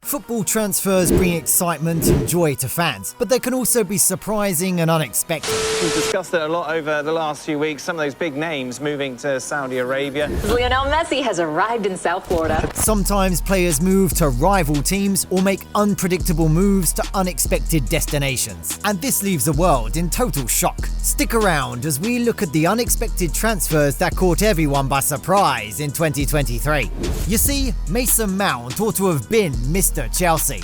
Football transfers bring excitement and joy to fans, but they can also be surprising and unexpected. We've discussed it a lot over the last few weeks, some of those big names moving to Saudi Arabia. Lionel Messi has arrived in South Florida. Sometimes players move to rival teams or make unpredictable moves to unexpected destinations. And this leaves the world in total shock. Stick around as we look at the unexpected transfers that caught everyone by surprise in 2023. You see, Mason Mount ought to have been Mr. Chelsea.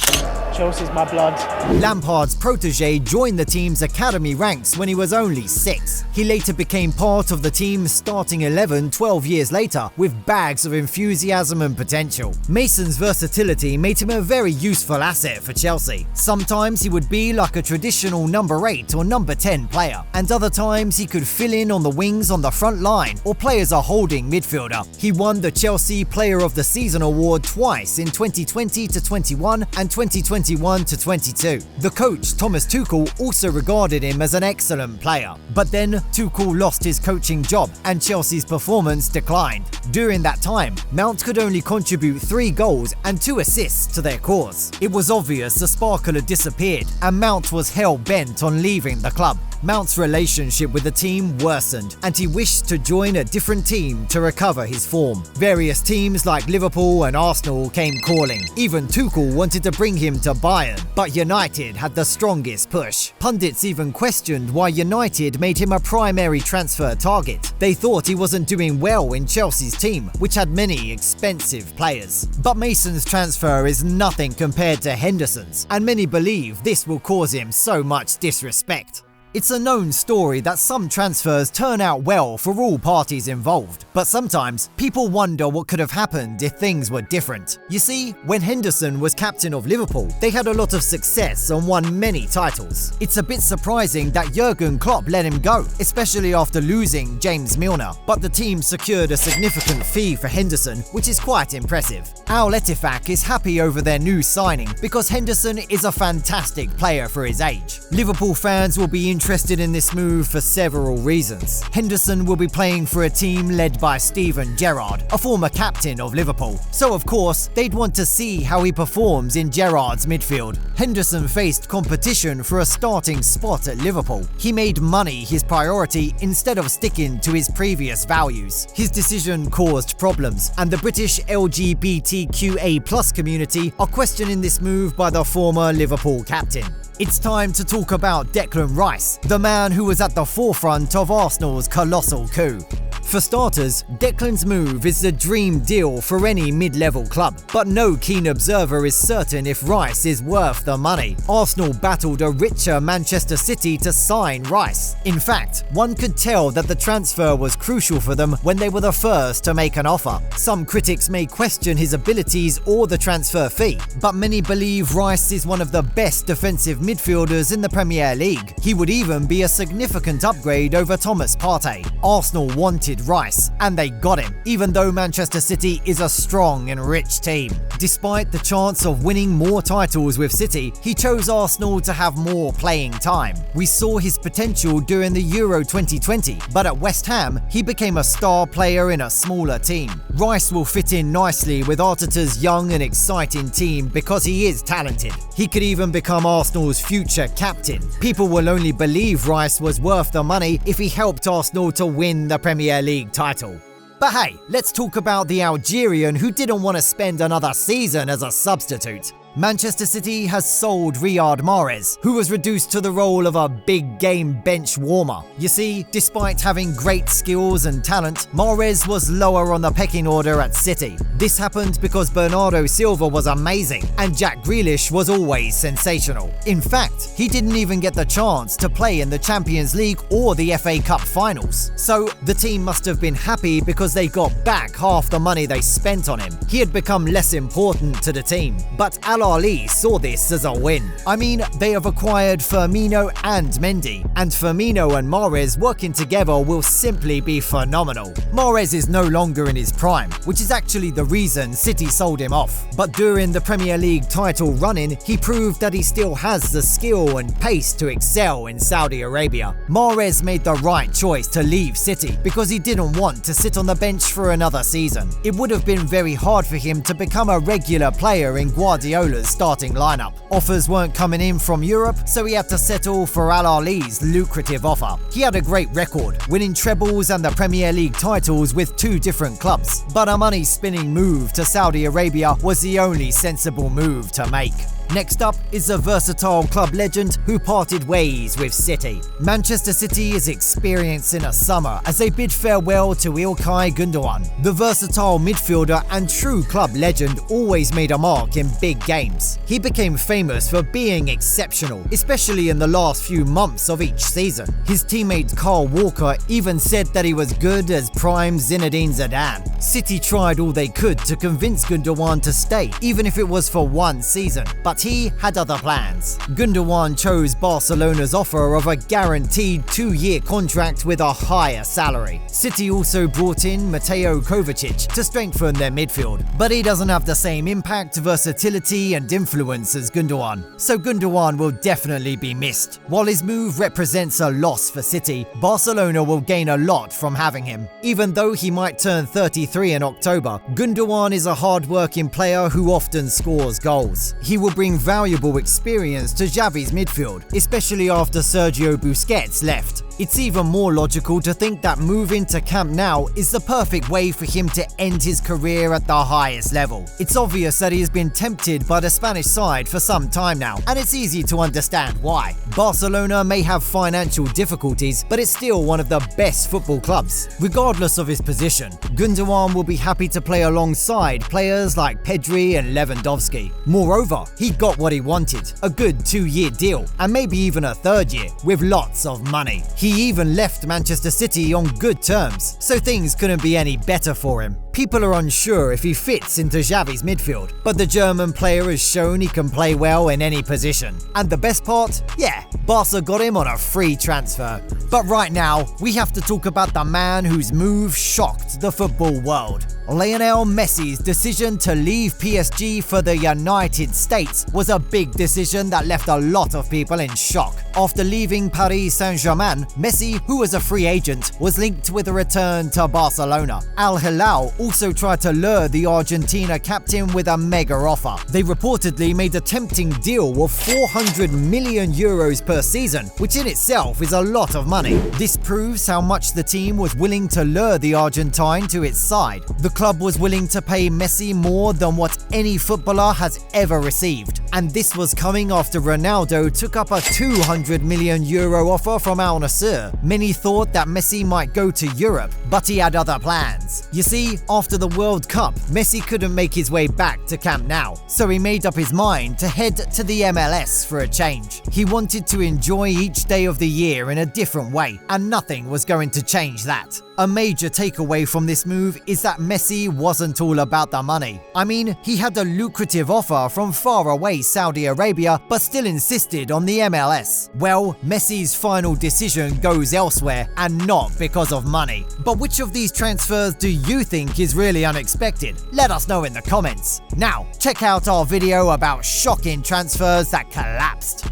Chelsea's my blood. Lampard's protege joined the team's academy ranks when he was only 6. He later became part of the team's starting 11 12 years later with bags of enthusiasm and potential. Mason's versatility made him a very useful asset for Chelsea. Sometimes he would be like a traditional number 8 or number 10 player, and other times he could fill in on the wings on the front line or play as a holding midfielder. He won the Chelsea Player of the Season award twice in 2020-21 and 2021-22. The coach, Thomas Tuchel, also regarded him as an excellent player. But then Tuchel lost his coaching job and Chelsea's performance declined. During that time, Mount could only contribute 3 goals and 2 assists to their cause. It was obvious the sparkle had disappeared and Mount was hell-bent on leaving the club. Mount's relationship with the team worsened and he wished to join a different team to recover his form. Various teams like Liverpool and Arsenal came calling. Even Tuchel wanted to bring him to Bayern, but United had the strongest push. Pundits even questioned why United made him a primary transfer target. They thought he wasn't doing well in Chelsea's team, which had many expensive players. But Mason's transfer is nothing compared to Henderson's, and many believe this will cause him so much disrespect. It's a known story that some transfers turn out well for all parties involved, but sometimes people wonder what could have happened if things were different. You see, when Henderson was captain of Liverpool, they had a lot of success and won many titles. It's a bit surprising that Jurgen Klopp let him go, especially after losing James Milner, but the team secured a significant fee for Henderson, which is quite impressive. Al Ettifaq is happy over their new signing because Henderson is a fantastic player for his age. Liverpool fans will be interested in this move for several reasons. Henderson will be playing for a team led by Steven Gerrard, a former captain of Liverpool. So of course, they'd want to see how he performs in Gerrard's midfield. Henderson faced competition for a starting spot at Liverpool. He made money his priority instead of sticking to his previous values. His decision caused problems, and the British LGBTQA+ community are questioning this move by the former Liverpool captain. It's time to talk about Declan Rice, the man who was at the forefront of Arsenal's colossal coup. For starters, Declan's move is the dream deal for any mid-level club, but no keen observer is certain if Rice is worth the money. Arsenal battled a richer Manchester City to sign Rice. In fact, one could tell that the transfer was crucial for them when they were the first to make an offer. Some critics may question his abilities or the transfer fee, but many believe Rice is one of the best defensive midfielders in the Premier League. He would even be a significant upgrade over Thomas Partey. Arsenal wanted Rice, and they got him, even though Manchester City is a strong and rich team. Despite the chance of winning more titles with City, he chose Arsenal to have more playing time. We saw his potential during the Euro 2020, but at West Ham, he became a star player in a smaller team. Rice will fit in nicely with Arteta's young and exciting team because he is talented. He could even become Arsenal's future captain. People will only believe Rice was worth the money if he helped Arsenal to win the Premier League title. But hey, let's talk about the Algerian who didn't want to spend another season as a substitute. Manchester City has sold Riyad Marhez, who was reduced to the role of a big game bench warmer. You see, despite having great skills and talent, Marhez was lower on the pecking order at City. This happened because Bernardo Silva was amazing and Jack Grealish was always sensational. In fact, he didn't even get the chance to play in the Champions League or the FA Cup finals. So the team must have been happy because they got back half the money they spent on him. He had become less important to the team, but Al Ahly saw this as a win. I mean, they have acquired Firmino and Mendy, and Firmino and Mahrez working together will simply be phenomenal. Mahrez is no longer in his prime, which is actually the reason City sold him off. But during the Premier League title run-in, he proved that he still has the skill and pace to excel in Saudi Arabia. Mahrez made the right choice to leave City because he didn't want to sit on the bench for another season. It would have been very hard for him to become a regular player in Guardiola Guardiola's starting lineup. Offers weren't coming in from Europe, so he had to settle for Al Ahly's lucrative offer. He had a great record, winning trebles and the Premier League titles with 2 different clubs, but a money-spinning move to Saudi Arabia was the only sensible move to make. Next up is a versatile club legend who parted ways with City. Manchester City is experiencing a summer as they bid farewell to Ilkay Gundogan. The versatile midfielder and true club legend always made a mark in big games. He became famous for being exceptional, especially in the last few months of each season. His teammate Kyle Walker even said that he was good as prime Zinedine Zidane. City tried all they could to convince Gundogan to stay, even if it was for 1 season, but he had other plans. Gundogan chose Barcelona's offer of a guaranteed 2-year contract with a higher salary. City also brought in Mateo Kovacic to strengthen their midfield, but he doesn't have the same impact, versatility and influence as Gundogan, so Gundogan will definitely be missed. While his move represents a loss for City, Barcelona will gain a lot from having him. Even though he might turn 33 in October, Gundogan is a hard-working player who often scores goals. He will bring valuable experience to Xavi's midfield, especially after Sergio Busquets left. It's even more logical to think that moving to Camp Nou is the perfect way for him to end his career at the highest level. It's obvious that he has been tempted by the Spanish side for some time now, and it's easy to understand why. Barcelona may have financial difficulties, but it's still one of the best football clubs. Regardless of his position, Gundogan will be happy to play alongside players like Pedri and Lewandowski. Moreover, he got what he wanted, a good 2-year deal, and maybe even a 3rd year, with lots of money. He even left Manchester City on good terms, so things couldn't be any better for him. People are unsure if he fits into Xavi's midfield, but the German player has shown he can play well in any position. And the best part? Yeah, Barca got him on a free transfer. But right now, we have to talk about the man whose move shocked the football world. Lionel Messi's decision to leave PSG for the United States was a big decision that left a lot of people in shock. After leaving Paris Saint-Germain, Messi, who was a free agent, was linked with a return to Barcelona. Al Hilal also tried to lure the Argentina captain with a mega offer. They reportedly made a tempting deal of 400 million euros per season, which in itself is a lot of money. This proves how much the team was willing to lure the Argentine to its side. The club was willing to pay Messi more than what any footballer has ever received. And this was coming after Ronaldo took up a 200 million euro offer from Al Nassr. Many thought that Messi might go to Europe, but he had other plans. You see, after the World Cup, Messi couldn't make his way back to Camp Nou, so he made up his mind to head to the MLS for a change. He wanted to enjoy each day of the year in a different way, and nothing was going to change that. A major takeaway from this move is that Messi wasn't all about the money. I mean, he had a lucrative offer from far away Saudi Arabia, but still insisted on the MLS. Well, Messi's final decision goes elsewhere, and not because of money. But which of these transfers do you think is really unexpected? Let us know in the comments. Now, check out our video about shocking transfers that collapsed.